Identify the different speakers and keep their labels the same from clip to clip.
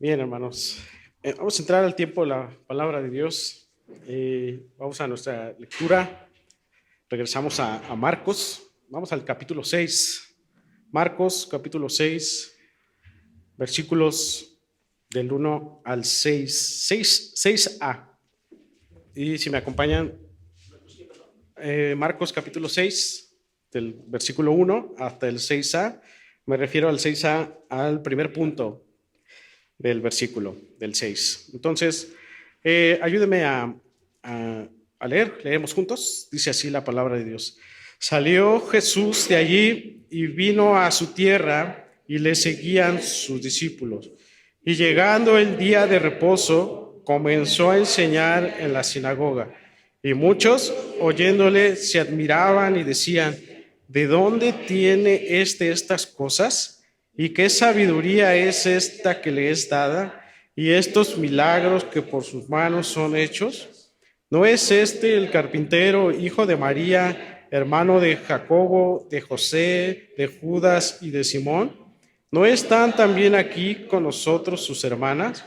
Speaker 1: Bien, hermanos, vamos a entrar al tiempo de la palabra de Dios. Vamos a nuestra lectura. Regresamos a Marcos. Vamos al capítulo 6. Marcos, capítulo 6, versículos del 1 al 6. 6a. Y si me acompañan, Marcos, capítulo 6, del versículo 1 hasta el 6a. Me refiero al 6a, al primer punto del versículo del 6. Entonces, ayúdeme a leer, leemos juntos. Dice así la palabra de Dios. Salió Jesús de allí y vino a su tierra y le seguían sus discípulos. Y llegando el día de reposo, comenzó a enseñar en la sinagoga. Y muchos, oyéndole, se admiraban y decían, ¿de dónde tiene estas cosas? ¿Y qué sabiduría es esta que le es dada? ¿Y estos milagros que por sus manos son hechos? ¿No es este el carpintero, hijo de María, hermano de Jacobo, de José, de Judas y de Simón? ¿No están también aquí con nosotros sus hermanas?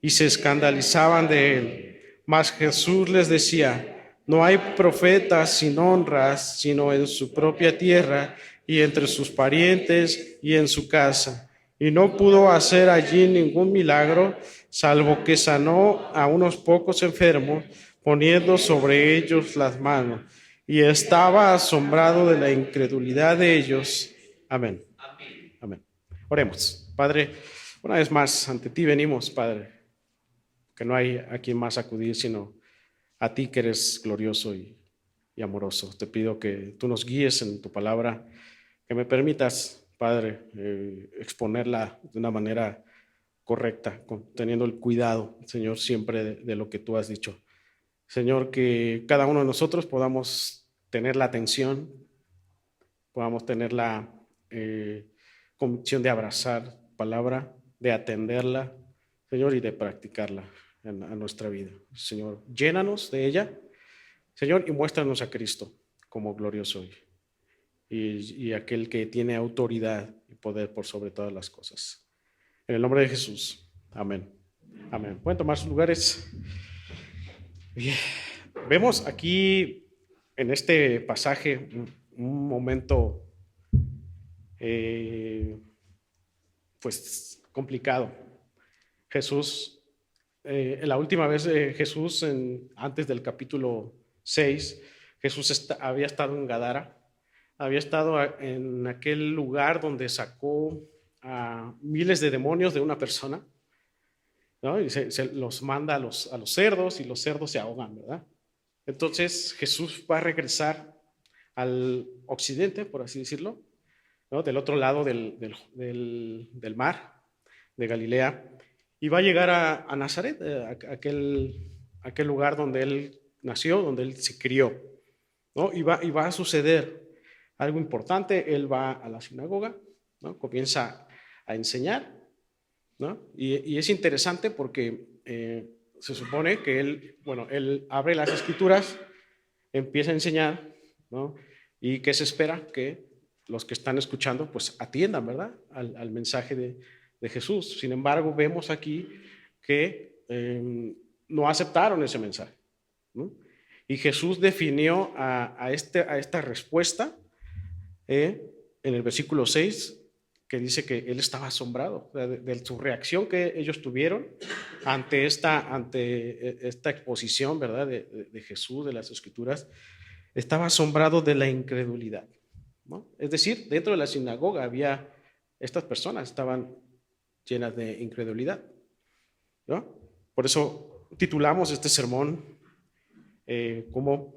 Speaker 1: Y se escandalizaban de él. Mas Jesús les decía, no hay profeta sin honras, sino en su propia tierra y entre sus parientes y en su casa. Y no pudo hacer allí ningún milagro, salvo que sanó a unos pocos enfermos, poniendo sobre ellos las manos. Y estaba asombrado de la incredulidad de ellos. Amén. Amén. Oremos. Padre, una vez más, ante ti venimos, Padre, que no hay a quien más acudir, sino a ti que eres glorioso y amoroso. Te pido que tú nos guíes en tu palabra, que me permitas, Padre, exponerla de una manera correcta, teniendo el cuidado, Señor, siempre de lo que tú has dicho. Señor, que cada uno de nosotros podamos tener la atención, podamos tener la convicción de abrazar tu palabra, de atenderla, Señor, y de practicarla a nuestra vida. Señor, llénanos de ella, Señor, y muéstranos a Cristo como glorioso y aquel que tiene autoridad y poder por sobre todas las cosas. En el nombre de Jesús. Amén. Amén. Pueden tomar sus lugares. Bien. Vemos aquí en este pasaje un momento pues complicado. Jesús, la última vez Jesús, antes del capítulo 6, Jesús había estado en Gadara, había estado en aquel lugar donde sacó a miles de demonios de una persona, ¿no? Y se los manda a los cerdos y los cerdos se ahogan, ¿verdad? Entonces Jesús va a regresar al occidente, por así decirlo, ¿no? Del otro lado del mar, de Galilea, y va a llegar a Nazaret, aquel lugar donde él nació, donde él se crió, ¿no? Y va a suceder algo importante. Él va a la sinagoga, ¿no? Comienza a enseñar, ¿no? Y es interesante porque se supone que él abre las escrituras, empieza a enseñar, ¿no? Y que se espera que los que están escuchando pues atiendan, ¿verdad? Al mensaje de Jesús. Sin embargo, vemos aquí que no aceptaron ese mensaje, ¿no? Y Jesús definió a esta respuesta en el versículo 6, que dice que él estaba asombrado de su reacción que ellos tuvieron ante esta exposición, ¿verdad? De Jesús, de las Escrituras. Estaba asombrado de la incredulidad, ¿no? Es decir, dentro de la sinagoga había estas personas, estaban llenas de incredulidad, ¿no? Por eso titulamos este sermón como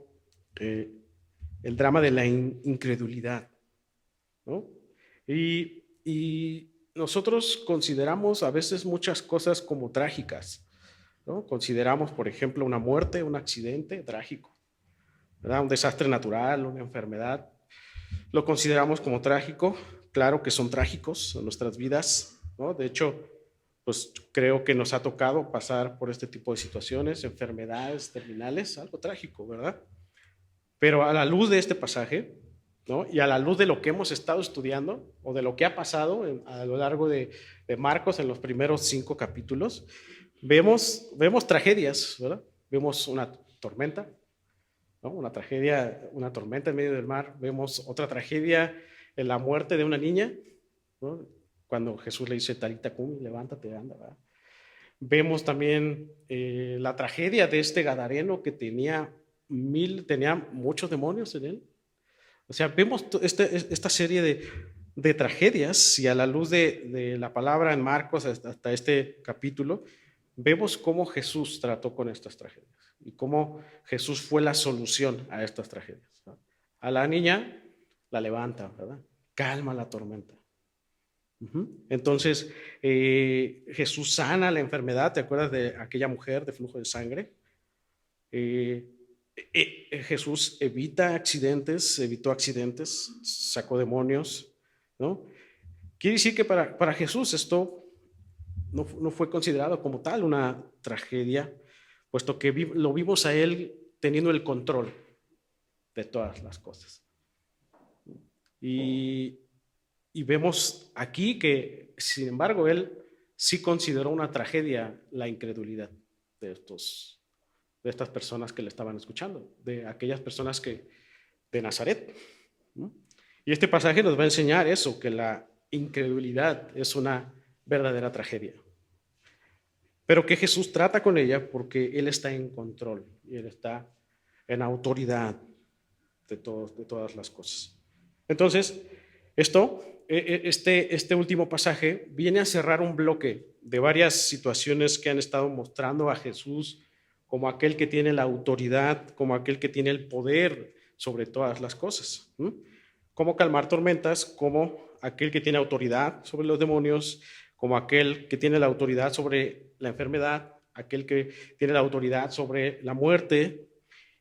Speaker 1: el drama de la incredulidad, ¿no? Y nosotros consideramos a veces muchas cosas como trágicas, ¿no? Consideramos, por ejemplo, una muerte, un accidente trágico, ¿verdad? Un desastre natural, una enfermedad. Lo consideramos como trágico. Claro que son trágicos en nuestras vidas, ¿no? De hecho, pues creo que nos ha tocado pasar por este tipo de situaciones, enfermedades terminales, algo trágico, ¿verdad? Pero a la luz de este pasaje, ¿no? Y a la luz de lo que hemos estado estudiando o de lo que ha pasado a lo largo de Marcos en los primeros 5 capítulos, vemos tragedias, ¿verdad? Vemos una tormenta, ¿no? Una tragedia, una tormenta en medio del mar. Vemos otra tragedia en la muerte de una niña, ¿no? Cuando Jesús le dice, Talita cumi, levántate, anda, ¿verdad? Vemos también la tragedia de este gadareno que tenía muchos demonios en él. O sea, vemos esta serie de tragedias y a la luz de la palabra en Marcos hasta este capítulo, vemos cómo Jesús trató con estas tragedias y cómo Jesús fue la solución a estas tragedias, ¿no? A la niña la levanta, ¿verdad? Calma la tormenta. Entonces, Jesús sana la enfermedad. ¿Te acuerdas de aquella mujer de flujo de sangre? Jesús evitó accidentes, sacó demonios, ¿no? Quiere decir que para Jesús esto no fue considerado como tal una tragedia, puesto que lo vimos a él teniendo el control de todas las cosas. Y vemos aquí que, sin embargo, él sí consideró una tragedia la incredulidad de estas personas que le estaban escuchando, de aquellas personas de Nazaret. Y este pasaje nos va a enseñar eso, que la incredulidad es una verdadera tragedia, pero que Jesús trata con ella porque Él está en control y Él está en autoridad de todas las cosas. Entonces, este último pasaje viene a cerrar un bloque de varias situaciones que han estado mostrando a Jesús como aquel que tiene la autoridad, como aquel que tiene el poder sobre todas las cosas. Como calmar tormentas, como aquel que tiene autoridad sobre los demonios, como aquel que tiene la autoridad sobre la enfermedad, aquel que tiene la autoridad sobre la muerte.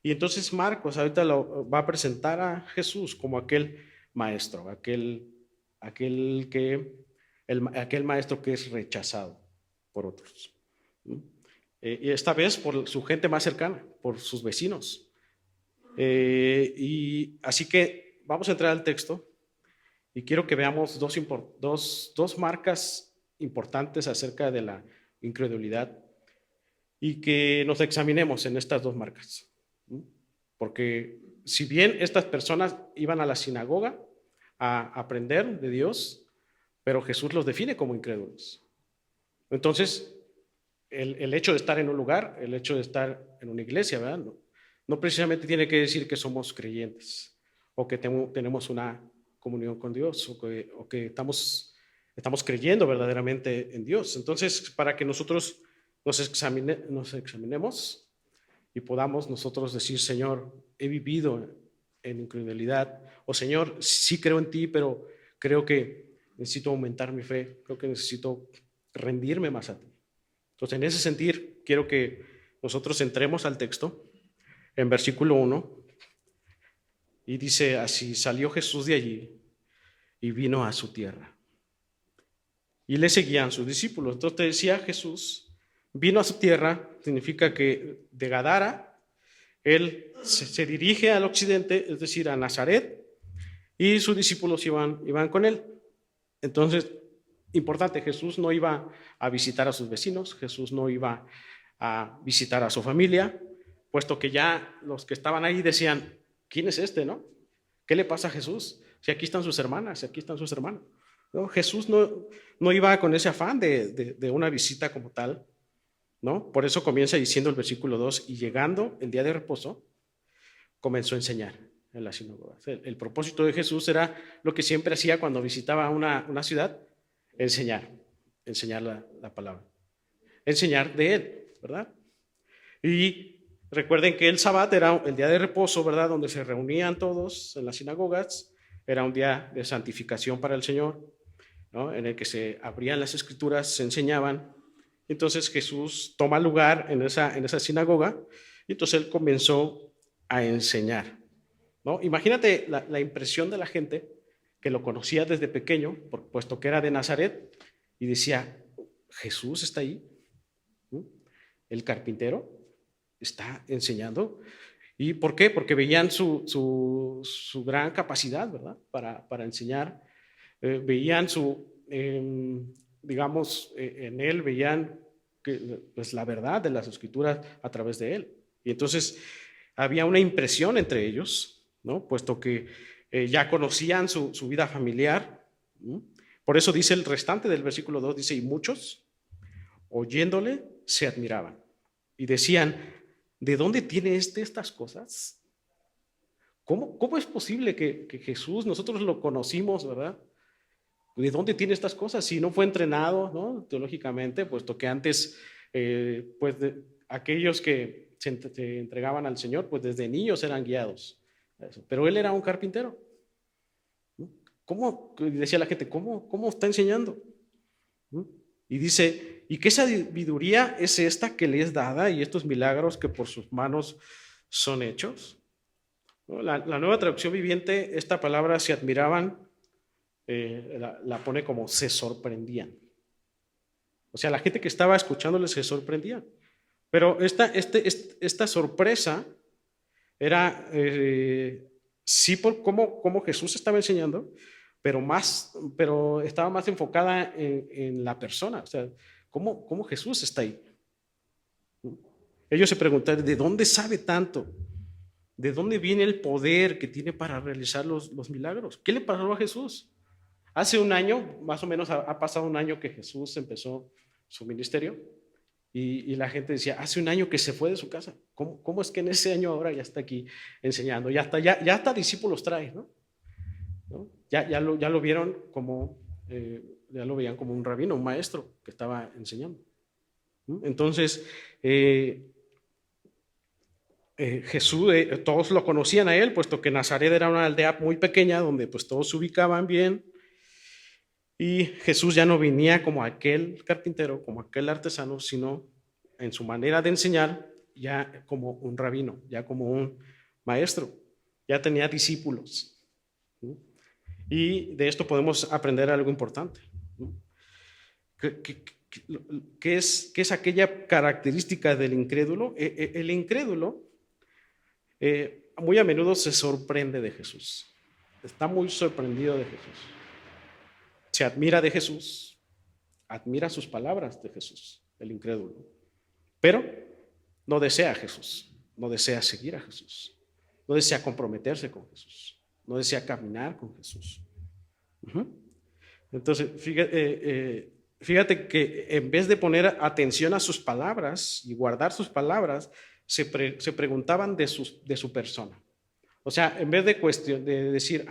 Speaker 1: Y entonces Marcos ahorita lo va a presentar a Jesús como aquel maestro, aquel maestro que es rechazado por otros. Y esta vez por su gente más cercana, por sus vecinos. Y así que vamos a entrar al texto y quiero que veamos dos marcas importantes acerca de la incredulidad y que nos examinemos en estas dos marcas. Porque si bien estas personas iban a la sinagoga a aprender de Dios, pero Jesús los define como incrédulos. Entonces, el hecho de estar en un lugar, el hecho de estar en una iglesia, ¿verdad? No precisamente tiene que decir que somos creyentes o que tenemos una comunión con Dios o que estamos creyendo verdaderamente en Dios. Entonces, para que nosotros nos examinemos y podamos nosotros decir, Señor, he vivido en incredulidad, o Señor, sí creo en ti, pero creo que necesito aumentar mi fe, creo que necesito rendirme más a ti. Entonces, en ese sentido, quiero que nosotros entremos al texto en versículo 1 y dice así: salió Jesús de allí y vino a su tierra y le seguían sus discípulos. Entonces te decía, Jesús vino a su tierra, significa que de Gadara él se dirige al occidente, es decir, a Nazaret, y sus discípulos iban con él. Entonces, importante, Jesús no iba a visitar a sus vecinos, Jesús no iba a visitar a su familia, puesto que ya los que estaban ahí decían, ¿quién es este, no? ¿Qué le pasa a Jesús? Si aquí están sus hermanas, si aquí están sus hermanos. ¿No? Jesús no iba con ese afán de una visita como tal, ¿no? Por eso comienza diciendo el versículo 2, y llegando el día de reposo, comenzó a enseñar en la sinagoga. El propósito de Jesús era lo que siempre hacía cuando visitaba una ciudad: enseñar la palabra, enseñar de él, ¿verdad? Y recuerden que el Sabbat era el día de reposo, ¿verdad? Donde se reunían todos en las sinagogas, era un día de santificación para el Señor, ¿no? En el que se abrían las escrituras, se enseñaban. Entonces Jesús toma lugar en esa sinagoga y entonces él comenzó a enseñar, ¿no? Imagínate la impresión de la gente que lo conocía desde pequeño, puesto que era de Nazaret, y decía, Jesús está ahí, ¿no? El carpintero está enseñando. ¿Y por qué? Porque veían su gran capacidad, ¿verdad? Para enseñar. Veían digamos, en él veían pues, la verdad de las escrituras a través de él. Y entonces había una impresión entre ellos, ¿no? Puesto que ya conocían su vida familiar. ¿No? Por eso dice el restante del versículo 2, dice, y muchos, oyéndole, se admiraban. Y decían, ¿de dónde tiene estas cosas? ¿Cómo es posible que Jesús, nosotros lo conocimos, ¿verdad? ¿De dónde tiene estas cosas? Si no fue entrenado, ¿no? Teológicamente, puesto que antes, pues aquellos que se entregaban al Señor, pues desde niños eran guiados. Pero él era un carpintero. ¿No? ¿Cómo? Decía la gente, ¿cómo está enseñando? ¿No? Y dice, ¿y qué sabiduría es esta que le es dada y estos milagros que por sus manos son hechos? ¿No? La nueva traducción viviente, esta palabra se admiraban, la pone como se sorprendían. O sea, la gente que estaba escuchándole se sorprendía. Pero esta sorpresa era sí por cómo Jesús estaba enseñando, pero estaba más enfocada en la persona. O sea, cómo Jesús está ahí. Ellos se preguntaron, ¿de dónde sabe tanto? ¿De dónde viene el poder que tiene para realizar los milagros? ¿Qué le pasó a Jesús? Hace un año, más o menos ha pasado un año que Jesús empezó su ministerio y la gente decía, hace un año que se fue de su casa. ¿Cómo es que en ese año ahora ya está aquí enseñando? Ya hasta discípulos trae, ¿no? ¿No? Ya lo vieron como, ya lo veían como un rabino, un maestro que estaba enseñando. ¿No? Entonces, Jesús, todos lo conocían a él, puesto que Nazaret era una aldea muy pequeña donde pues todos se ubicaban bien. Y Jesús ya no venía como aquel carpintero, como aquel artesano, sino en su manera de enseñar, ya como un rabino, ya como un maestro, ya tenía discípulos. ¿Sí? Y de esto podemos aprender algo importante. ¿No? ¿Qué es aquella característica del incrédulo? El incrédulo muy a menudo se sorprende de Jesús, está muy sorprendido de Jesús. Se admira de Jesús, admira sus palabras de Jesús, el incrédulo, pero no desea a Jesús, no desea seguir a Jesús, no desea comprometerse con Jesús, no desea caminar con Jesús. Entonces, fíjate que en vez de poner atención a sus palabras y guardar sus palabras, se preguntaban de su persona. O sea, en vez de decir,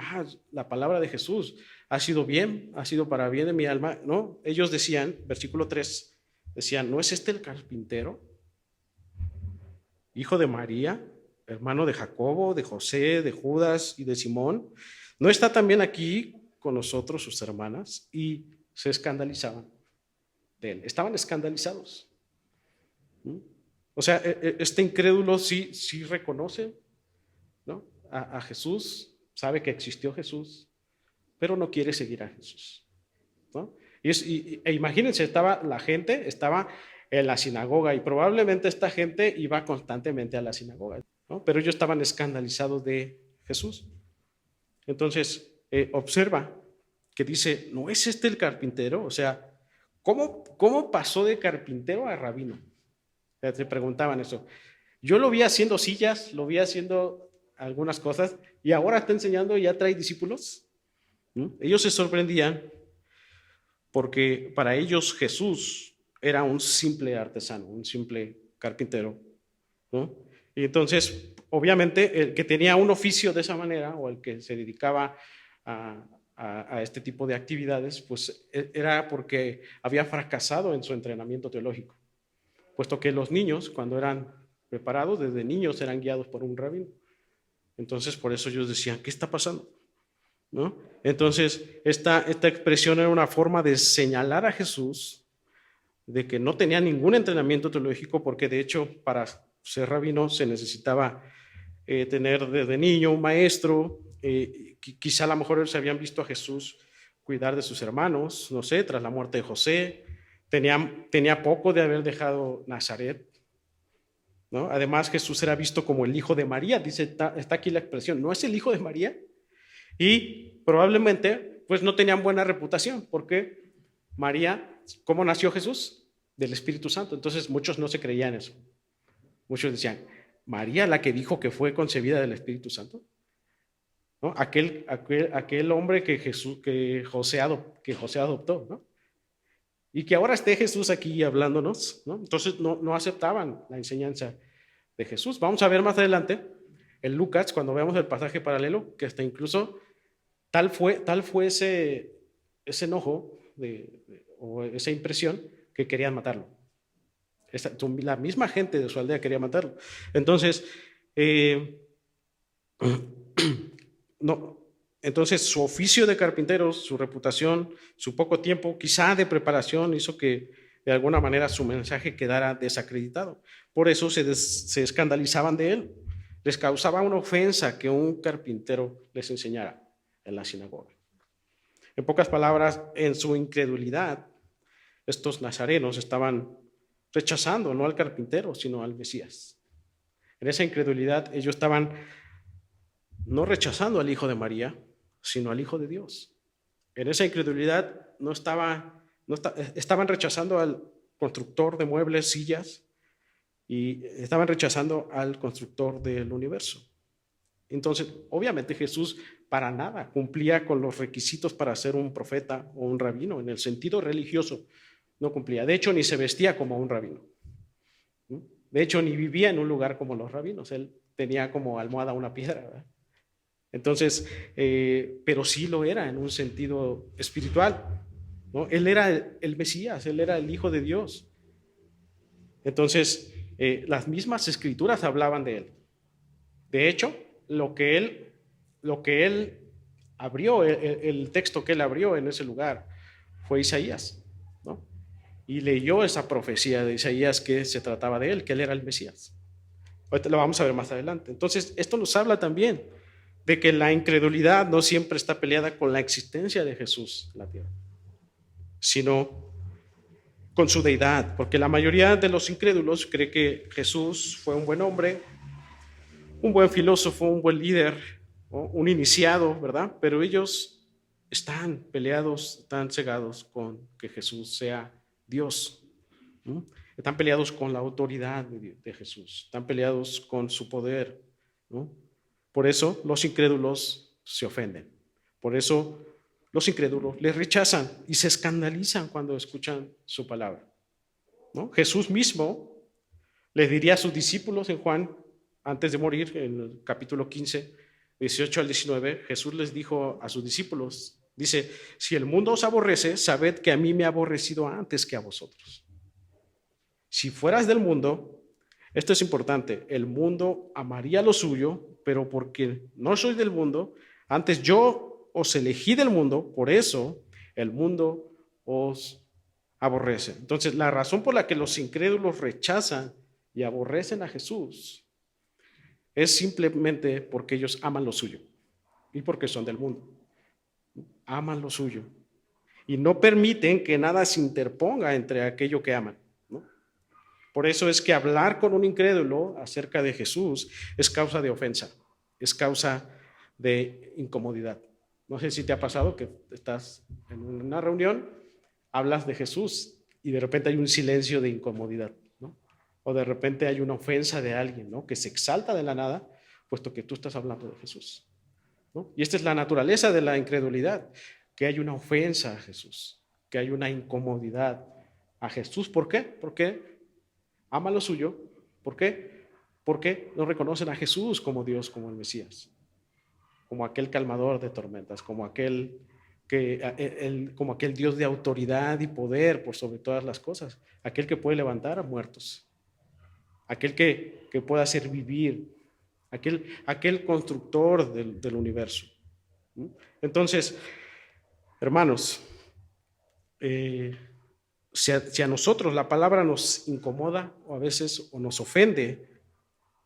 Speaker 1: la palabra de Jesús ha sido bien, ha sido para bien de mi alma, no, ellos decían, versículo 3, decían, ¿no es este el carpintero? Hijo de María, hermano de Jacobo, de José, de Judas y de Simón. ¿No está también aquí con nosotros sus hermanas? Y se escandalizaban de él, estaban escandalizados. O sea, este incrédulo sí reconoce, ¿no? a Jesús, sabe que existió Jesús, pero no quiere seguir a Jesús, ¿no? Imagínense, la gente estaba en la sinagoga y probablemente esta gente iba constantemente a la sinagoga, ¿no? Pero ellos estaban escandalizados de Jesús. Entonces, observa que dice, ¿no es este el carpintero? O sea, ¿cómo pasó de carpintero a rabino? O sea, se preguntaban eso. Yo lo vi haciendo sillas, lo vi haciendo algunas cosas y ahora está enseñando y ya trae discípulos. ¿No? Ellos se sorprendían porque para ellos Jesús era un simple artesano, un simple carpintero, ¿no? Y entonces, obviamente, el que tenía un oficio de esa manera o el que se dedicaba a este tipo de actividades, pues era porque había fracasado en su entrenamiento teológico, puesto que los niños, cuando eran preparados, desde niños eran guiados por un rabino. Entonces, por eso ellos decían, ¿qué está pasando? ¿No? Entonces, esta expresión era una forma de señalar a Jesús de que no tenía ningún entrenamiento teológico, porque de hecho para ser rabino se necesitaba tener desde niño un maestro, quizá a lo mejor se habían visto a Jesús cuidar de sus hermanos, no sé, tras la muerte de José, tenía poco de haber dejado Nazaret, ¿no? Además, Jesús era visto como el hijo de María, dice, está aquí la expresión, ¿no es el hijo de María? Y probablemente, pues no tenían buena reputación, porque María, ¿cómo nació Jesús? Del Espíritu Santo. Entonces muchos no se creían eso. Muchos decían, María la que dijo que fue concebida del Espíritu Santo, ¿no? Aquel hombre que José adoptó, ¿no? Y que ahora esté Jesús aquí hablándonos, ¿no? Entonces no aceptaban la enseñanza de Jesús. Vamos a ver más adelante en Lucas, cuando veamos el pasaje paralelo, que hasta incluso tal fue ese enojo o esa impresión que querían matarlo. La misma gente de su aldea quería matarlo. Entonces, no, entonces su oficio de carpintero, su reputación, su poco tiempo, quizá de preparación, hizo que de alguna manera su mensaje quedara desacreditado. Por eso se escandalizaban de él. Les causaba una ofensa que un carpintero les enseñara en la sinagoga. En pocas palabras, en su incredulidad, estos nazarenos estaban rechazando no al carpintero, sino al Mesías. En esa incredulidad ellos estaban no rechazando al Hijo de María, sino al Hijo de Dios. En esa incredulidad estaban rechazando al constructor de muebles, sillas, y estaban rechazando al constructor del universo. Entonces, obviamente Jesús para nada cumplía con los requisitos para ser un profeta o un rabino. En el sentido religioso no cumplía. De hecho, ni se vestía como un rabino. De hecho, ni vivía en un lugar como los rabinos. Él tenía como almohada una piedra, ¿verdad? Entonces, pero sí lo era en un sentido espiritual, ¿no? Él era el Mesías, él era el Hijo de Dios. Entonces, las mismas escrituras hablaban de él. De hecho, lo que él abrió, el texto que él abrió en ese lugar fue Isaías, ¿no? Y leyó esa profecía de Isaías que se trataba de él, que él era el Mesías. Ahorita lo vamos a ver más adelante. Entonces, esto nos habla también de que la incredulidad no siempre está peleada con la existencia de Jesús en la tierra, sino con su deidad, porque la mayoría de los incrédulos cree que Jesús fue un buen hombre, un buen filósofo, un buen líder, ¿no? Un iniciado, ¿verdad? Pero ellos están peleados, están cegados con que Jesús sea Dios, ¿no? Están peleados con la autoridad de Jesús, están peleados con su poder, ¿no? Por eso los incrédulos se ofenden. Por eso los incrédulos les rechazan y se escandalizan cuando escuchan su palabra, ¿no? Jesús mismo les diría a sus discípulos en Juan, antes de morir, en el capítulo 15, 18 al 19, Jesús les dijo a sus discípulos, dice, si el mundo os aborrece, sabed que a mí me ha aborrecido antes que a vosotros. Si fueras del mundo, esto es importante, el mundo amaría lo suyo, pero porque no sois del mundo, antes yo os elegí del mundo, por eso el mundo os aborrece. Entonces, la razón por la que los incrédulos rechazan y aborrecen a Jesús es simplemente porque ellos aman lo suyo y porque son del mundo. Aman lo suyo y no permiten que nada se interponga entre aquello que aman, ¿no? Por eso es que hablar con un incrédulo acerca de Jesús es causa de ofensa, es causa de incomodidad. No sé si te ha pasado que estás en una reunión, hablas de Jesús y de repente hay un silencio de incomodidad, ¿no? O de repente hay una ofensa de alguien, ¿no? Que se exalta de la nada, puesto que tú estás hablando de Jesús, ¿no? Y esta es la naturaleza de la incredulidad, que hay una ofensa a Jesús, que hay una incomodidad a Jesús. ¿Por qué? Porque aman lo suyo. ¿Por qué? Porque no reconocen a Jesús como Dios, como el Mesías, como aquel calmador de tormentas, como aquel Dios de autoridad y poder por sobre todas las cosas, aquel que puede levantar a muertos, aquel que puede hacer vivir, aquel constructor del universo. Entonces, hermanos, si a nosotros la palabra nos incomoda o a veces o nos ofende,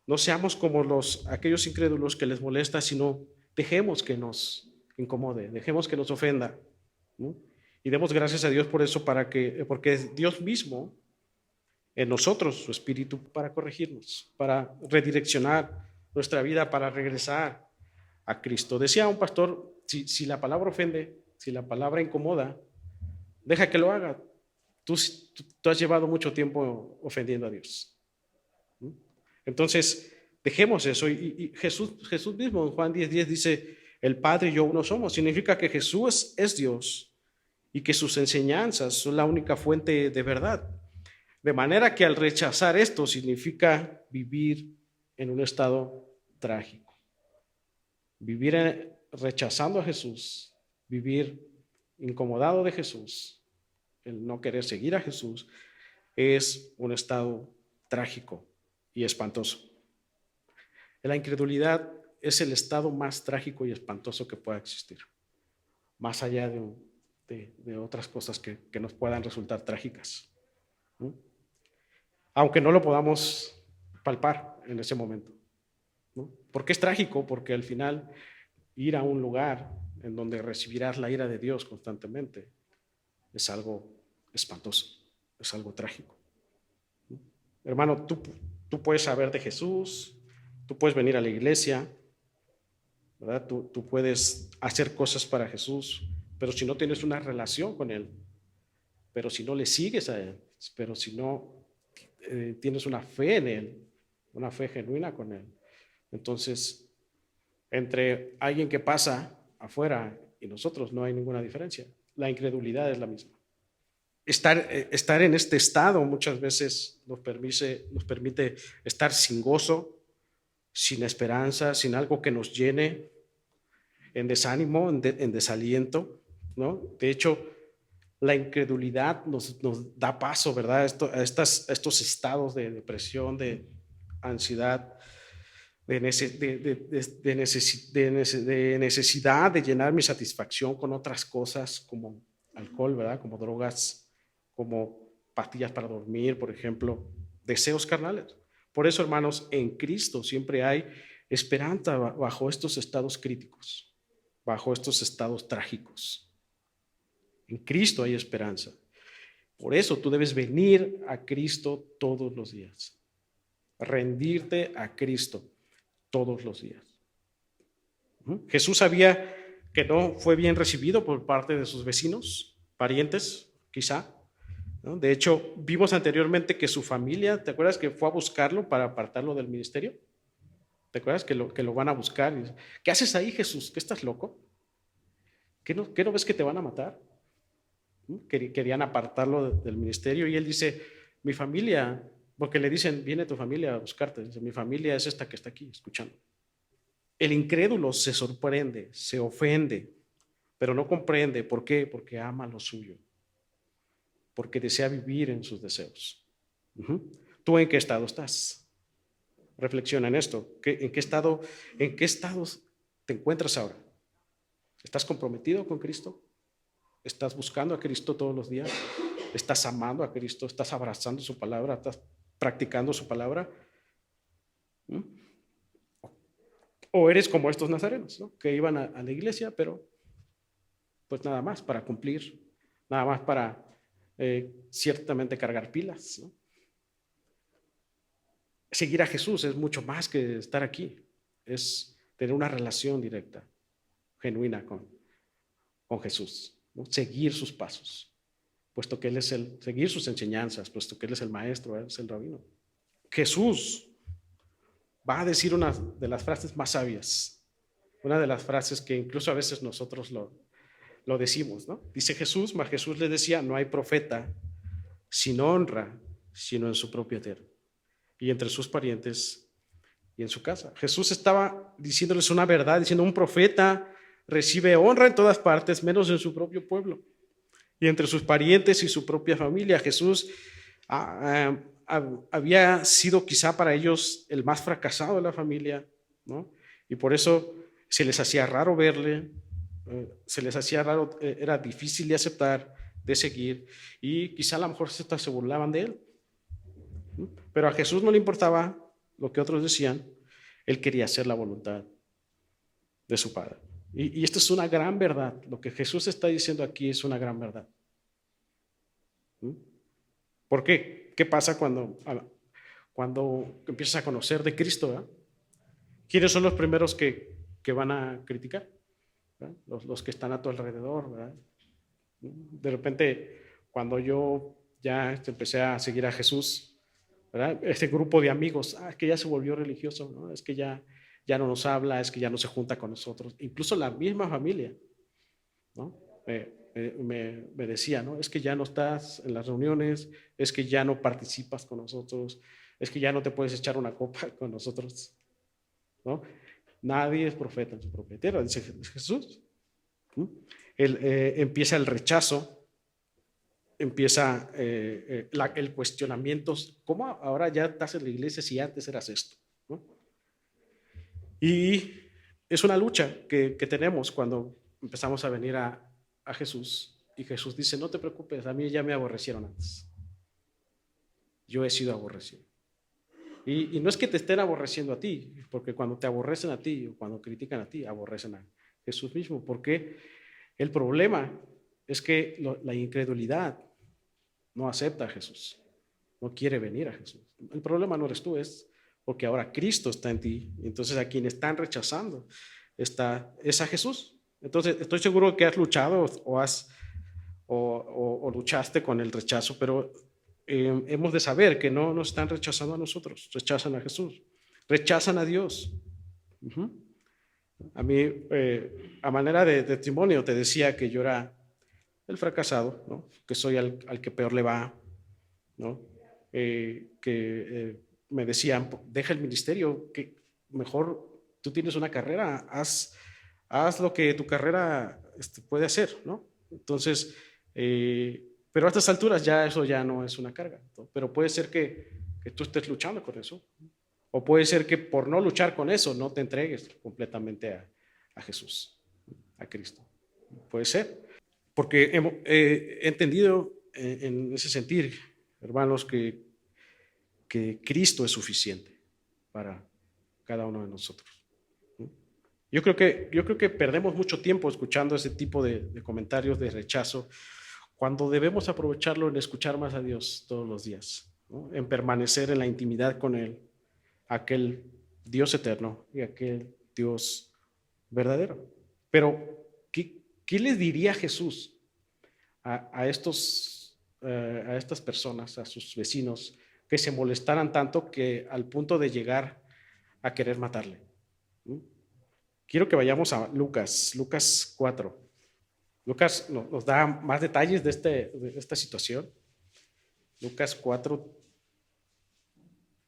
Speaker 1: no seamos como aquellos incrédulos que les molesta, sino dejemos que nos incomode, dejemos que nos ofenda, ¿no? Y demos gracias a Dios por eso, porque Dios mismo en nosotros su Espíritu para corregirnos, para redireccionar nuestra vida, para regresar a Cristo. Decía un pastor, si la palabra ofende, si la palabra incomoda, deja que lo haga. Tú has llevado mucho tiempo ofendiendo a Dios. Entonces, dejemos eso. Y Jesús mismo en Juan 10:10 dice, el Padre y yo uno somos. Significa que Jesús es Dios y que sus enseñanzas son la única fuente de verdad. De manera que al rechazar esto significa vivir en un estado trágico. Vivir rechazando a Jesús, vivir incomodado de Jesús, el no querer seguir a Jesús, es un estado trágico y espantoso. La incredulidad es el estado más trágico y espantoso que pueda existir, más allá de otras cosas que nos puedan resultar trágicas, ¿no? Aunque no lo podamos palpar en ese momento, ¿no? ¿Por qué es trágico? Porque al final ir a un lugar en donde recibirás la ira de Dios constantemente es algo espantoso, es algo trágico, ¿no? Hermano, tú puedes saber de Jesús, tú puedes venir a la iglesia, ¿verdad? Tú puedes hacer cosas para Jesús, pero si no tienes una relación con Él, pero si no le sigues a Él, pero si no tienes una fe en Él, una fe genuina con Él, entonces entre alguien que pasa afuera y nosotros no hay ninguna diferencia. La incredulidad es la misma. Estar en este estado muchas veces nos permite estar sin gozo, sin esperanza, sin algo que nos llene, en desánimo, en desaliento, ¿no? De hecho, la incredulidad nos da paso, ¿verdad? A estos estados de depresión, de ansiedad, de necesidad de llenar mi satisfacción con otras cosas como alcohol, ¿verdad? Como drogas, como pastillas para dormir, por ejemplo, deseos carnales. Por eso, hermanos, en Cristo siempre hay esperanza bajo estos estados críticos, bajo estos estados trágicos. En Cristo hay esperanza. Por eso tú debes venir a Cristo todos los días, rendirte a Cristo todos los días. Jesús sabía que no fue bien recibido por parte de sus vecinos, parientes, quizá, ¿no? De hecho, vimos anteriormente que su familia, ¿te acuerdas que fue a buscarlo para apartarlo del ministerio? ¿Te acuerdas que lo van a buscar? Y dice, ¿qué haces ahí, Jesús? ¿Qué estás loco? ¿Qué no ves que te van a matar? Querían apartarlo del ministerio y él dice, mi familia, porque le dicen, viene tu familia a buscarte, dice, mi familia es esta que está aquí escuchando. El incrédulo se sorprende, se ofende, pero no comprende. ¿Por qué? Porque ama lo suyo, porque desea vivir en sus deseos. ¿Tú en qué estado estás? Reflexiona en esto. ¿En qué estado te encuentras ahora? ¿Estás comprometido con Cristo? ¿Estás buscando a Cristo todos los días? ¿Estás amando a Cristo? ¿Estás abrazando su palabra? ¿Estás practicando su palabra? ¿O eres como estos nazarenos, ¿no? Que iban a la iglesia, pero pues nada más para cumplir, nada más para ciertamente cargar pilas, ¿no? Seguir a Jesús es mucho más que estar aquí, es tener una relación directa, genuina con Jesús, ¿no? Seguir sus pasos, puesto que Él es seguir sus enseñanzas, puesto que Él es el maestro, Él es el rabino. Jesús va a decir una de las frases más sabias, una de las frases que incluso a veces nosotros lo decimos, ¿no? Dice Jesús, mas Jesús le decía, no hay profeta sin honra, sino en su propia tierra y entre sus parientes y en su casa. Jesús estaba diciéndoles una verdad, diciendo, un profeta recibe honra en todas partes, menos en su propio pueblo y entre sus parientes y su propia familia. Jesús había sido quizá para ellos el más fracasado de la familia, ¿no? Y por eso se les hacía raro verle, se les hacía raro, era difícil de aceptar, de seguir, y quizá a lo mejor se burlaban de él. Pero a Jesús no le importaba lo que otros decían, él quería hacer la voluntad de su Padre. Y esto es una gran verdad, lo que Jesús está diciendo aquí es una gran verdad. ¿Por qué? ¿Qué pasa cuando empiezas a conocer de Cristo? ¿Verdad? ¿Quiénes son los primeros que van a criticar? Los que están a tu alrededor, ¿verdad? De repente, cuando yo ya empecé a seguir a Jesús, ¿verdad? Este grupo de amigos, es que ya se volvió religioso, ¿no? Es que ya no nos habla, es que ya no se junta con nosotros, incluso la misma familia, ¿no? Me decía, ¿no? Es que ya no estás en las reuniones, es que ya no participas con nosotros, es que ya no te puedes echar una copa con nosotros, ¿no? Nadie es profeta en su propia tierra, dice Jesús. Empieza el rechazo, empieza el cuestionamiento. ¿Cómo ahora ya estás en la iglesia si antes eras esto? ¿No? Y es una lucha que tenemos cuando empezamos a venir a Jesús. Y Jesús dice, no te preocupes, a mí ya me aborrecieron antes. Yo he sido aborrecido. Y no es que te estén aborreciendo a ti, porque cuando te aborrecen a ti o cuando critican a ti, aborrecen a Jesús mismo, porque el problema es que la incredulidad no acepta a Jesús, no quiere venir a Jesús. El problema no eres tú, es porque ahora Cristo está en ti, entonces a quien están rechazando es a Jesús. Entonces estoy seguro que has luchado o luchaste con el rechazo, pero hemos de saber que no nos están rechazando a nosotros, rechazan a Jesús, rechazan a Dios. A mí, a manera de testimonio, te decía que yo era el fracasado, ¿no? Que soy al que peor le va, ¿no? Me decían, deja el ministerio, que mejor tú tienes una carrera, haz lo que tu carrera puede hacer, ¿no? Entonces, pero a estas alturas ya eso ya no es una carga, ¿no? Pero puede ser que tú estés luchando con eso, o puede ser que por no luchar con eso no te entregues completamente a Jesús, a Cristo. Puede ser, porque he entendido en ese sentir, hermanos, que Cristo es suficiente para cada uno de nosotros. Yo creo que perdemos mucho tiempo escuchando ese tipo de comentarios de rechazo, cuando debemos aprovecharlo en escuchar más a Dios todos los días, ¿no? En permanecer en la intimidad con Él, aquel Dios eterno y aquel Dios verdadero. Pero, ¿qué les diría Jesús a estas personas, a sus vecinos, que se molestaran tanto que al punto de llegar a querer matarle? Quiero que vayamos a Lucas 4. Lucas nos da más detalles de esta situación. Lucas 4,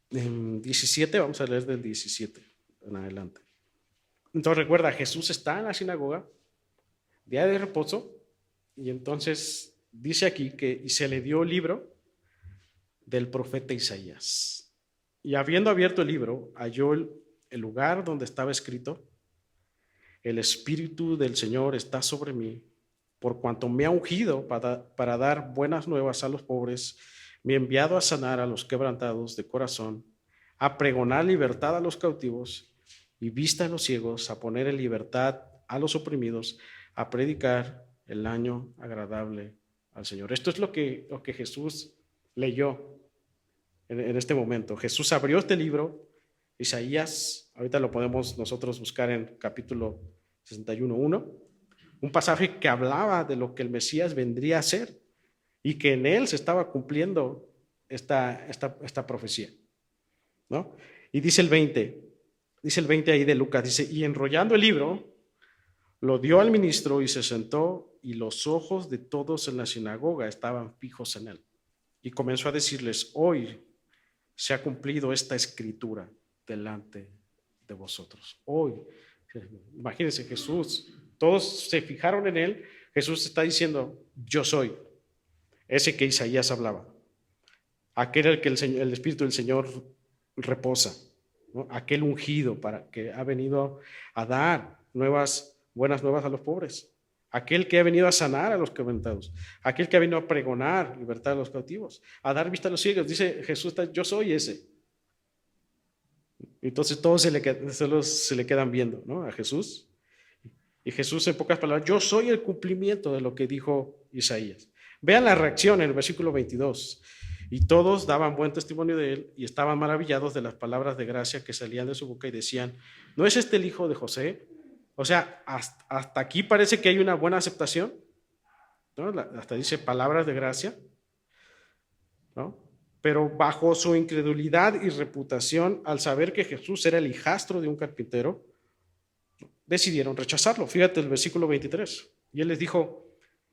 Speaker 1: 17, vamos a leer del 17 en adelante. Entonces recuerda, Jesús está en la sinagoga, día de reposo, y entonces dice aquí y se le dio el libro del profeta Isaías. Y habiendo abierto el libro, halló el lugar donde estaba escrito: el Espíritu del Señor está sobre mí, por cuanto me ha ungido para dar buenas nuevas a los pobres, me ha enviado a sanar a los quebrantados de corazón, a pregonar libertad a los cautivos y vista a los ciegos, a poner en libertad a los oprimidos, a predicar el año agradable al Señor. Esto es lo que Jesús leyó en este momento. Jesús abrió este libro, Isaías, ahorita lo podemos nosotros buscar en capítulo 61:1, un pasaje que hablaba de lo que el Mesías vendría a hacer y que en él se estaba cumpliendo esta profecía, ¿no? Y dice el 20 ahí de Lucas, dice: y enrollando el libro, lo dio al ministro y se sentó, y los ojos de todos en la sinagoga estaban fijos en él. Y comenzó a decirles: hoy se ha cumplido esta escritura delante de vosotros. Hoy, imagínense, Jesús, todos se fijaron en él. Jesús está diciendo: yo soy ese que Isaías hablaba, aquel al que el Espíritu del Señor reposa, ¿no? Aquel ungido que ha venido a dar buenas nuevas a los pobres, aquel que ha venido a sanar a los quebrantados, aquel que ha venido a pregonar libertad a los cautivos, a dar vista a los ciegos. Dice Jesús: yo soy ese. Entonces todos se le quedan viendo, ¿no?, a Jesús. Y Jesús, en pocas palabras: yo soy el cumplimiento de lo que dijo Isaías. Vean la reacción en el versículo 22. Y todos daban buen testimonio de él y estaban maravillados de las palabras de gracia que salían de su boca y decían, ¿no es este el hijo de José? O sea, hasta aquí parece que hay una buena aceptación, ¿no? Hasta dice palabras de gracia, ¿no? Pero bajo su incredulidad y reputación, al saber que Jesús era el hijastro de un carpintero, decidieron rechazarlo. Fíjate el versículo 23. Y él les dijo,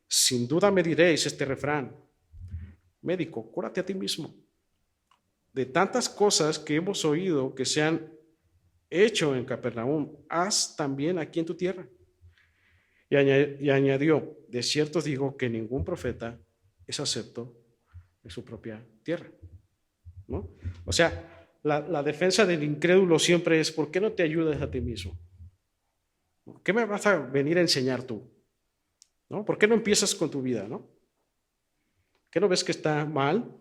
Speaker 1: sin duda me diréis este refrán, médico, cúrate a ti mismo. De tantas cosas que hemos oído que se han hecho en Capernaum, haz también aquí en tu tierra. Y añadió, de cierto digo que ningún profeta es acepto en su propia tierra, ¿no? O sea, la defensa del incrédulo siempre es, ¿por qué no te ayudas a ti mismo? ¿Qué me vas a venir a enseñar tú? ¿No? ¿Por qué no empiezas con tu vida, no? ¿Qué no ves que está mal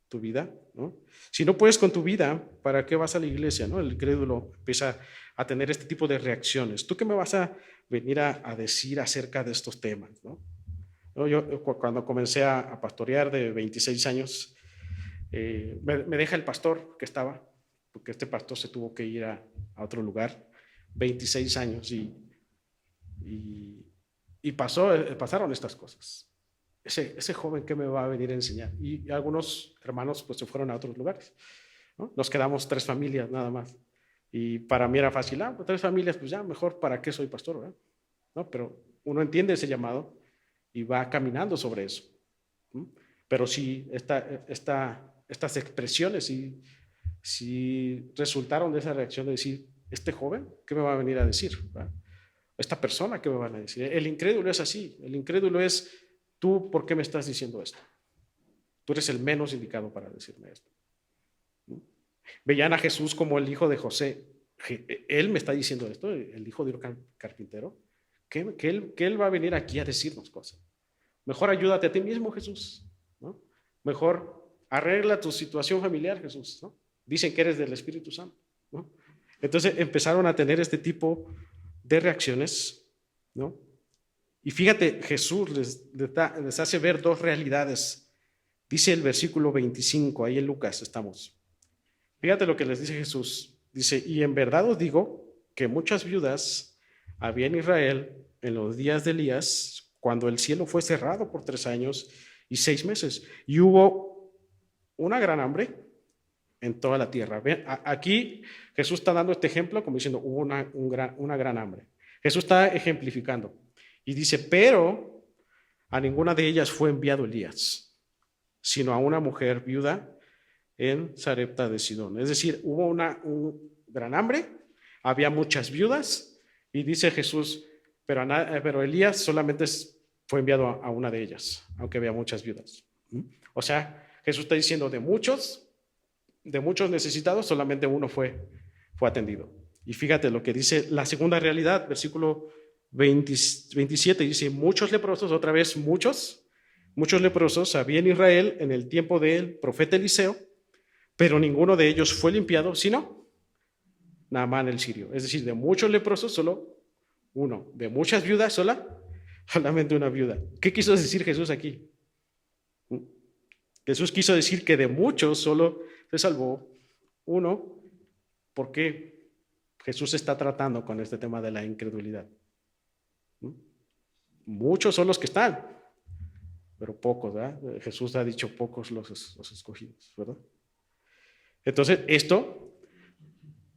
Speaker 1: tu vida, ¿no? Si no puedes con tu vida, ¿para qué vas a la iglesia, no? El incrédulo empieza a tener este tipo de reacciones. ¿Tú qué me vas a venir a decir acerca de estos temas, no? Yo cuando comencé a pastorear de 26 años, me deja el pastor que estaba, porque este pastor se tuvo que ir a otro lugar, 26 años, y pasaron estas cosas. Ese joven, ¿qué me va a venir a enseñar? Y algunos hermanos pues se fueron a otros lugares, ¿no? Nos quedamos 3 familias nada más. Y para mí era fácil, pues 3 familias, pues ya mejor, ¿para qué soy pastor, verdad? ¿No? Pero uno entiende ese llamado y va caminando sobre eso. ¿No? Pero sí, estas expresiones sí resultaron de esa reacción de decir, este joven, ¿qué me va a venir a decir? ¿Verdad? Esta persona, ¿qué me van a decir? El incrédulo es así. El incrédulo es, ¿tú por qué me estás diciendo esto? Tú eres el menos indicado para decirme esto. ¿No? Veían a Jesús como el hijo de José. Él me está diciendo esto, el hijo de un carpintero, que él va a venir aquí a decirnos cosas. Mejor ayúdate a ti mismo, Jesús, ¿no? Mejor arregla tu situación familiar, Jesús, ¿no? Dicen que eres del Espíritu Santo, ¿no? Entonces empezaron a tener este tipo de reacciones, ¿no? Y fíjate, Jesús les hace ver 2 realidades. Dice el versículo 25, ahí en Lucas estamos. Fíjate lo que les dice Jesús. Dice, y en verdad os digo que muchas viudas había en Israel en los días de Elías, cuando el cielo fue cerrado por 3 años y 6 meses, y hubo una gran hambre en toda la tierra. Ven, aquí Jesús está dando este ejemplo como diciendo, hubo una gran hambre. Jesús está ejemplificando y dice, pero a ninguna de ellas fue enviado Elías, sino a una mujer viuda en Sarepta de Sidón. Es decir, hubo un gran hambre, había muchas viudas y dice Jesús, pero Elías solamente fue enviado a una de ellas, aunque había muchas viudas. O sea, Jesús está diciendo de muchos necesitados, solamente uno fue atendido. Y fíjate lo que dice la segunda realidad, versículo 27, dice, muchos leprosos, otra vez muchos leprosos había en Israel en el tiempo del profeta Eliseo, pero ninguno de ellos fue limpiado, sino Naamán el sirio. Es decir, de muchos leprosos, solo uno. De muchas viudas, solamente una viuda. ¿Qué quiso decir Jesús aquí? Jesús quiso decir que de muchos solo se salvó uno, porque Jesús está tratando con este tema de la incredulidad. Muchos son los que están, pero pocos, ¿verdad? Jesús ha dicho pocos los escogidos, ¿verdad? Entonces, esto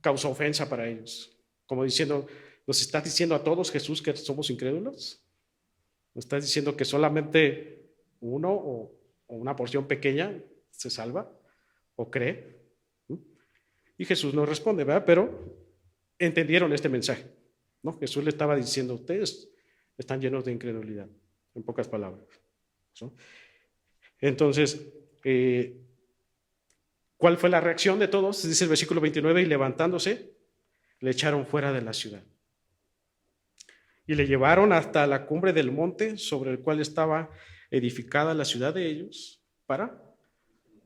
Speaker 1: causó ofensa para ellos, como diciendo, ¿nos estás diciendo a todos, Jesús, que somos incrédulos? ¿Nos estás diciendo que solamente uno o una porción pequeña se salva o cree? Y Jesús no responde, ¿verdad? Pero entendieron este mensaje, ¿no? Jesús le estaba diciendo, ustedes están llenos de incredulidad, en pocas palabras, ¿no? Entonces, ¿cuál fue la reacción de todos? Dice el versículo 29, y levantándose, le echaron fuera de la ciudad. Y le llevaron hasta la cumbre del monte sobre el cual estaba edificada la ciudad de ellos para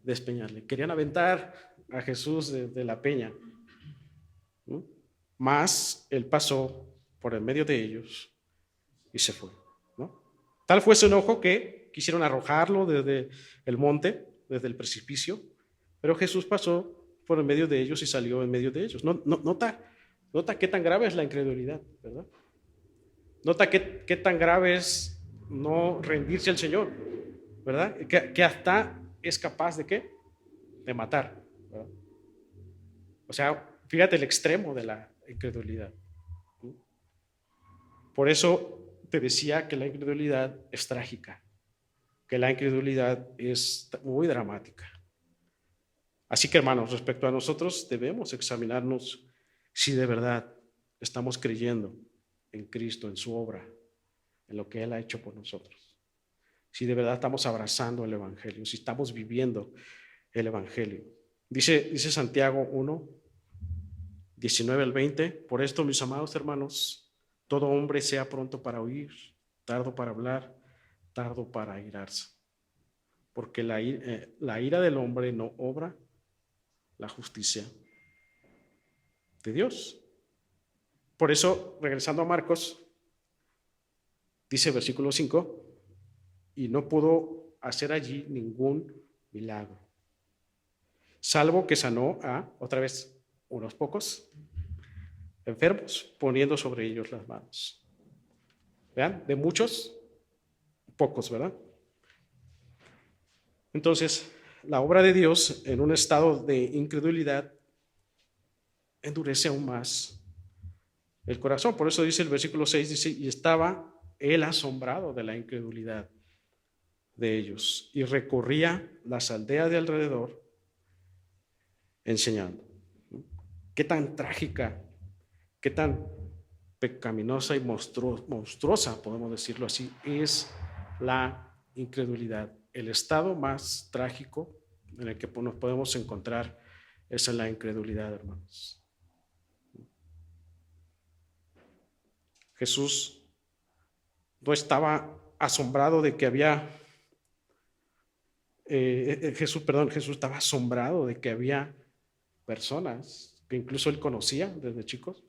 Speaker 1: despeñarle. Querían aventar a Jesús de la peña, ¿no? Mas él pasó por el medio de ellos y se fue, ¿no? Tal fue su enojo que quisieron arrojarlo desde el monte, desde el precipicio, pero Jesús pasó por en medio de ellos y salió en medio de ellos. Nota qué tan grave es la incredulidad, ¿verdad? Nota qué tan grave es no rendirse al Señor, ¿verdad? Que hasta es capaz de ¿qué? De matar, ¿verdad? O sea, fíjate el extremo de la incredulidad. Por eso te decía que la incredulidad es trágica, que la incredulidad es muy dramática. Así que, hermanos, respecto a nosotros, debemos examinarnos si de verdad estamos creyendo en Cristo, en su obra, en lo que Él ha hecho por nosotros. Si de verdad estamos abrazando el Evangelio, si estamos viviendo el Evangelio. Dice Santiago 1, 19 al 20, por esto, mis amados hermanos, todo hombre sea pronto para oír, tardo para hablar, tardo para airarse. Porque la ira del hombre no obra la justicia de Dios. Por eso, regresando a Marcos, dice versículo 5, y no pudo hacer allí ningún milagro, salvo que sanó a, otra vez, unos pocos enfermos, poniendo sobre ellos las manos. Vean, de muchos, pocos, ¿verdad? Entonces, la obra de Dios en un estado de incredulidad endurece aún más el corazón. Por eso dice el versículo 6, dice, y estaba él asombrado de la incredulidad de ellos y recorría las aldeas de alrededor enseñando. Qué tan trágica, qué tan pecaminosa y monstruosa, podemos decirlo así, es la incredulidad. El estado más trágico en el que nos podemos encontrar es en la incredulidad, hermanos. Jesús no estaba asombrado de que había, Jesús estaba asombrado de que había personas que incluso él conocía desde chicos,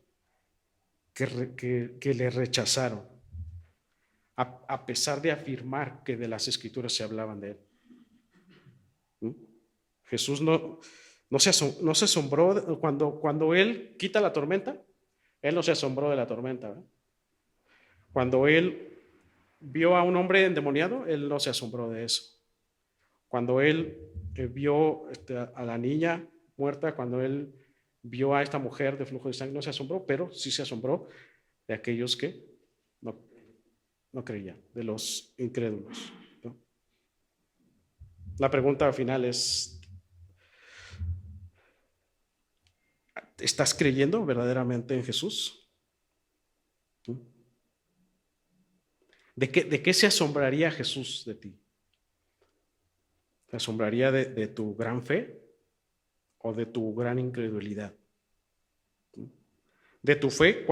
Speaker 1: que le rechazaron, a pesar de afirmar que de las escrituras se hablaban de él. Jesús no se asombró cuando él quita la tormenta, él no se asombró de la tormenta, ¿verdad? Cuando él vio a un hombre endemoniado, él no se asombró de eso. Cuando él vio a la niña muerta, cuando él vio a esta mujer de flujo de sangre, no se asombró, pero sí se asombró de aquellos que no creían, de los incrédulos, ¿no? La pregunta final es, ¿estás creyendo verdaderamente en Jesús? ¿De qué se asombraría Jesús de ti? ¿Se asombraría de tu gran fe o de tu gran incredulidad? De tu fe,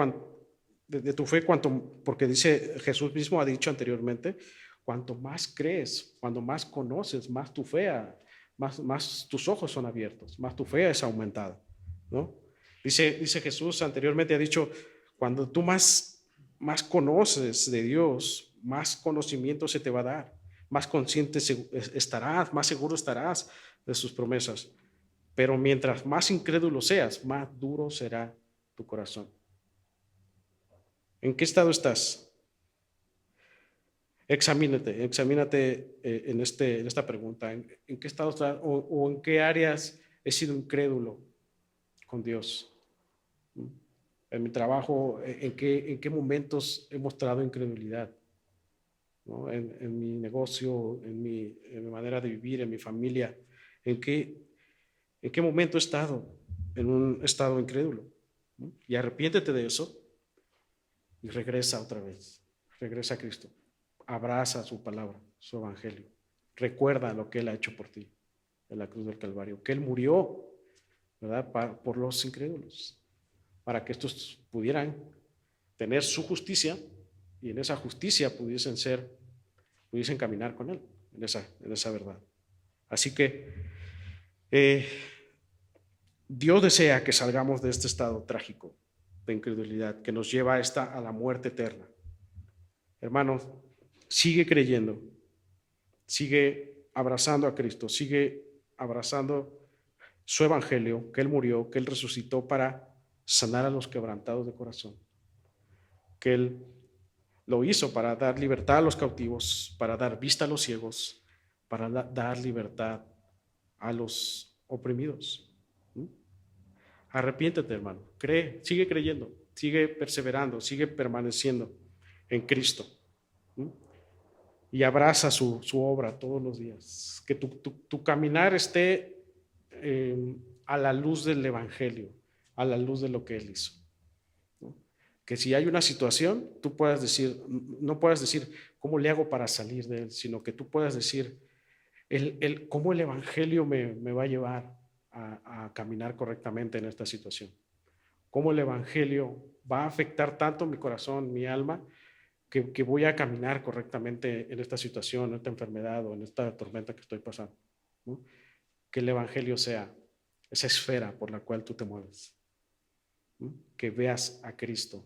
Speaker 1: porque dice Jesús mismo, ha dicho anteriormente, cuanto más crees, cuando más conoces, más tu fe, más tus ojos son abiertos, más tu fe es aumentada, ¿no? Dice Jesús anteriormente, ha dicho, cuando tú más conoces de Dios, más conocimiento se te va a dar, más consciente estarás, más seguro estarás de sus promesas. Pero mientras más incrédulo seas, más duro será tu corazón. ¿En qué estado estás? Examínate en esta pregunta. ¿En qué estado estás o en qué áreas he sido incrédulo con Dios? En mi trabajo, ¿en qué momentos he mostrado incredulidad? ¿No? En mi negocio, en mi manera de vivir, en mi familia. ¿En qué momento he estado en un estado incrédulo? ¿No? Y arrepiéntete de eso y regresa otra vez. Regresa a Cristo. Abraza su palabra, su evangelio. Recuerda lo que Él ha hecho por ti en la cruz del Calvario, que Él murió, ¿verdad? Por los incrédulos, para que estos pudieran tener su justicia y en esa justicia pudiesen caminar con Él, en esa verdad. Así que Dios desea que salgamos de este estado trágico de incredulidad que nos lleva a la muerte eterna. Hermanos, sigue creyendo, sigue abrazando a Cristo, sigue abrazando su evangelio, que Él murió, que Él resucitó para sanar a los quebrantados de corazón, que Él lo hizo para dar libertad a los cautivos, para dar vista a los ciegos, para dar libertad a los oprimidos. ¿Mm? Arrepiéntete, hermano, cree, sigue creyendo, sigue perseverando, sigue permaneciendo en Cristo. ¿Mm? Y abraza su obra todos los días. Que tu caminar esté a la luz del Evangelio, a la luz de lo que Él hizo. ¿No? Que si hay una situación, tú puedas decir, no puedas decir, ¿cómo le hago para salir de él? Sino que tú puedas decir, cómo el Evangelio me va a llevar a caminar correctamente en esta situación. Cómo el Evangelio va a afectar tanto mi corazón, mi alma, que voy a caminar correctamente en esta situación, en esta enfermedad o en esta tormenta que estoy pasando. ¿No? Que el Evangelio sea esa esfera por la cual tú te mueves. ¿No? Que veas a Cristo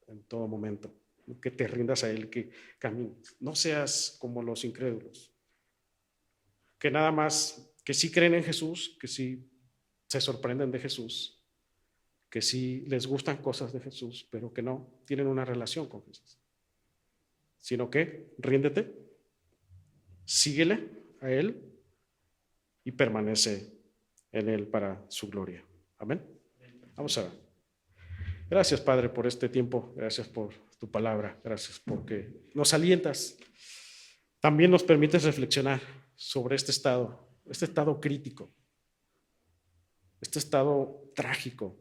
Speaker 1: en todo momento, que te rindas a Él, que camines. No seas como los incrédulos, que nada más, que sí creen en Jesús, que sí se sorprenden de Jesús, que sí les gustan cosas de Jesús, pero que no tienen una relación con Jesús. Sino que ríndete, síguele a Él y permanece en Él para su gloria. Amén. Vamos a ver. Gracias, Padre, por este tiempo. Gracias por tu palabra. Gracias porque nos alientas. También nos permites reflexionar sobre este estado crítico, este estado trágico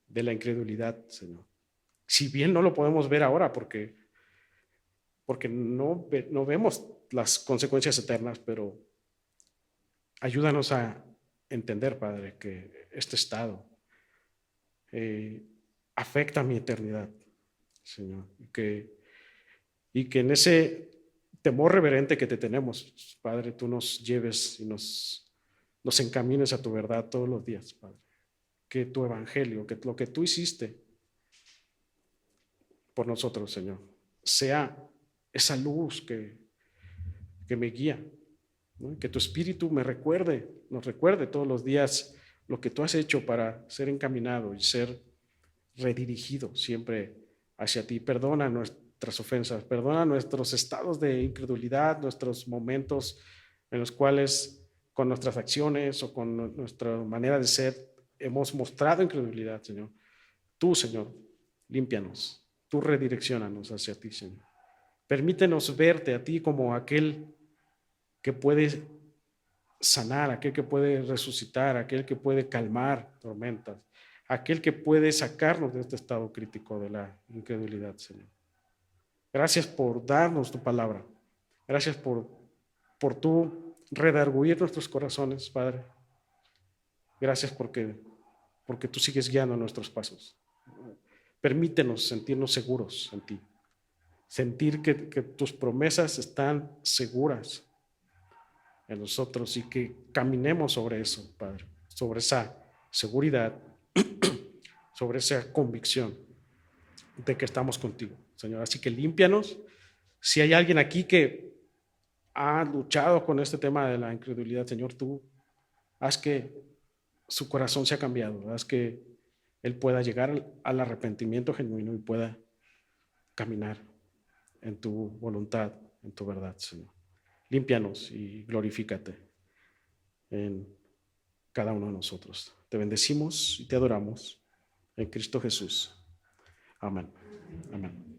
Speaker 1: de la incredulidad, Señor. Si bien no lo podemos ver ahora porque no vemos las consecuencias eternas, pero ayúdanos a entender, Padre, que este estado afecta mi eternidad, Señor, y que en ese temor reverente que te tenemos, Padre, tú nos lleves y nos encamines a tu verdad todos los días, Padre. Que tu evangelio, que lo que tú hiciste por nosotros, Señor, sea esa luz que me guía, ¿no? Que tu espíritu nos recuerde todos los días lo que tú has hecho para ser encaminado y ser redirigido siempre hacia ti. Perdona nuestras ofensas, perdona nuestros estados de incredulidad, nuestros momentos en los cuales con nuestras acciones o con nuestra manera de ser hemos mostrado incredulidad, Señor. Tú, Señor, límpianos, tú redirecciónanos hacia ti, Señor. Permítenos verte a ti como aquel que puede sanar, aquel que puede resucitar, aquel que puede calmar tormentas, aquel que puede sacarnos de este estado crítico de la incredulidad, Señor. Gracias por darnos tu palabra. Gracias por tú redarguir nuestros corazones, Padre. Gracias porque tú sigues guiando nuestros pasos. Permítenos sentirnos seguros en ti. Sentir que tus promesas están seguras en nosotros y que caminemos sobre eso, Padre, sobre esa seguridad, sobre esa convicción de que estamos contigo, Señor. Así que límpianos. Si hay alguien aquí que ha luchado con este tema de la incredulidad, Señor, tú haz que su corazón sea cambiado, haz que él pueda llegar al arrepentimiento genuino y pueda caminar en tu voluntad, en tu verdad, Señor. Límpianos y glorifícate en cada uno de nosotros. Te bendecimos y te adoramos en Cristo Jesús. Amén. Amén.